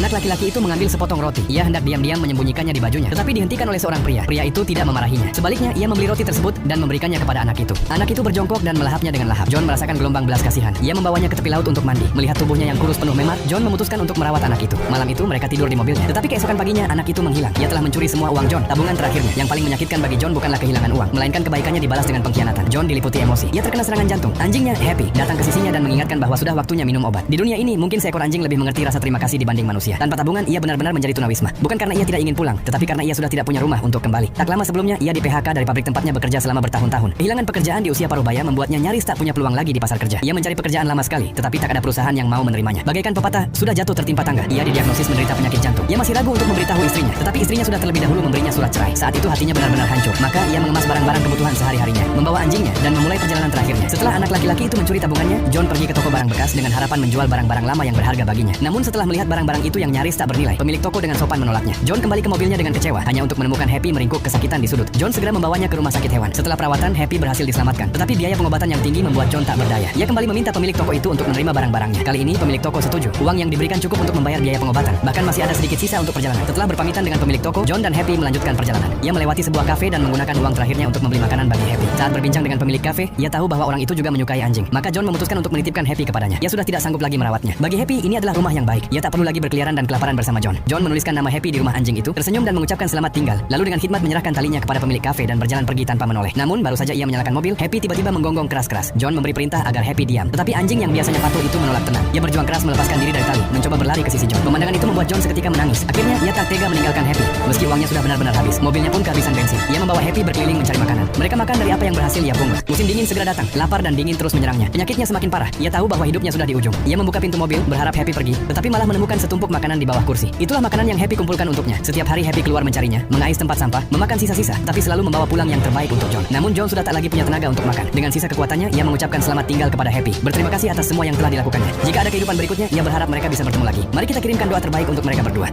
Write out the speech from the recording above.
Anak laki-laki itu mengambil sepotong roti. Ia hendak diam-diam menyembunyikannya di bajunya, tetapi dihentikan oleh seorang pria. Pria itu tidak memarahinya. Sebaliknya, ia membeli roti tersebut dan memberikannya kepada anak itu. Anak itu berjongkok dan melahapnya dengan lahap. John merasakan gelombang belas kasihan. Ia membawanya ke tepi laut untuk mandi. Melihat tubuhnya yang kurus penuh memar, John memutuskan untuk merawat anak itu. Malam itu mereka tidur di mobilnya. Tetapi keesokan paginya anak itu menghilang. Ia telah mencuri semua uang John, tabungan terakhirnya. Yang paling menyakitkan bagi John bukanlah kehilangan uang, melainkan kebaikannya dibalas dengan pengkhianatan. John diliputi emosi. Ia terkena serangan jantung. Anjingnya, Happy, datang ke sisinya dan mengingatkan bahwa sudah waktunya minum obat. Di dunia ini, mungkin seekor anjing lebih mengerti rasa terima kasih dibanding manusia. Tanpa tabungan, ia benar-benar menjadi tunawisma. Bukan karena ia tidak ingin pulang, tetapi karena ia sudah tidak punya rumah untuk kembali. Tak lama sebelumnya, ia di PHK dari pabrik tempatnya bekerja selama bertahun-tahun. Kehilangan pekerjaan di usia paruh baya membuatnya nyaris tak punya peluang lagi di pasar kerja. Ia mencari pekerjaan lama sekali, tetapi tak ada perusahaan yang mau menerimanya. Bagaikan pepatah, sudah jatuh tertimpa tangga. Ia didiagnosis menderita penyakit jantung. Ia masih ragu untuk memberitahu istrinya, tetapi istrinya sudah terlebih dahulu memberinya surat cerai. Saat itu hatinya benar-benar hancur. Maka ia mengemas barang-barang kebutuhan sehari-harinya, membawa anjingnya, dan memulai perjalanan terakhirnya. Setelah anak laki-laki itu mencuri tabungannya, John pergi ke toko barang bekas dengan harapan menjual barang-barang lama yang berharga baginya. Namun setelah melihat barang-barang itu yang nyaris tak bernilai, pemilik toko dengan sopan menolaknya. John kembali ke mobilnya dengan kecewa, hanya untuk menemukan Happy meringkuk kesakitan di sudut. John segera membawanya ke rumah sakit hewan. Setelah perawatan, Happy berhasil diselamatkan, tetapi biaya pengobatan yang tinggi membuat John tak berdaya. Ia kembali meminta pemilik toko itu untuk menerima barang-barangnya. Kali ini pemilik toko setuju. Uang yang diberikan cukup untuk membayar biaya pengobatan. Bahkan masih ada sedikit sisa untuk perjalanan. Setelah berpamitan dengan pemilik toko, John dan Happy melanjutkan perjalanan. Ia melewati sebuah kafe dan menggunakan uang terakhirnya untuk membeli makanan bagi Happy. Saat berbincang dengan pemilik kafe, ia tahu bahwa orang itu juga menyukai anjing. Maka John memutuskan untuk menitipkan Happy kepadanya. Ia sudah tidak sanggup lagi merawatnya. Bagi Happy, ini adalah rumah yang baik. Ia tak perlu lagi berkeliaran dan kelaparan bersama John. John menuliskan nama Happy di rumah anjing itu, tersenyum dan mengucapkan selamat tinggal. Lalu dengan khidmat menyerahkan talinya kepada pemilik kafe dan berjalan pergi tanpa menoleh. Namun baru saja ia menyalakan mobil, Happy tiba-tiba menggonggong keras-keras. John memberi perintah agar Happy diam, tetapi anjing yang biasanya patuh itu menolak tenang. Ia berjuang keras melepaskan diri dari tali, mencoba berlari ke sisi John. Pemandangan itu membuat John seketika menangis. Akhirnya ia tak tega meninggalkan Happy. Meski uangnya sudah benar-benar habis, mobilnya pun kehabisan bensin. Ia membawa Happy berkeliling mencari makanan. Mereka makan dari apa yang berhasil ia pungut. Musim dingin segera datang. Lapar dan dingin terus menyerangnya. Penyakitnya semakin parah. Ia tahu bahwa hidupnya sudah di ujung. Ia membuka pintu mobil, berharap Happy pergi, tetapi malah menemukan setumpuk makanan di bawah kursi. Itulah makanan yang Happy kumpulkan untuknya. Setiap hari Happy keluar mencarinya, mengais tempat sampah, memakan sisa-sisa, tapi selalu membawa pulang yang terbaik untuk John. Namun John sudah tak lagi punya tenaga untuk makan. Dengan sisa kekuatannya, ia mengucapkan selamat tinggal kepada Happy. Berterima kasih atas semua yang telah dilakukannya. Jika ada kehidupan berikutnya, ia berharap mereka bisa bertemu lagi. Mari kita kirimkan doa terbaik untuk mereka berdua.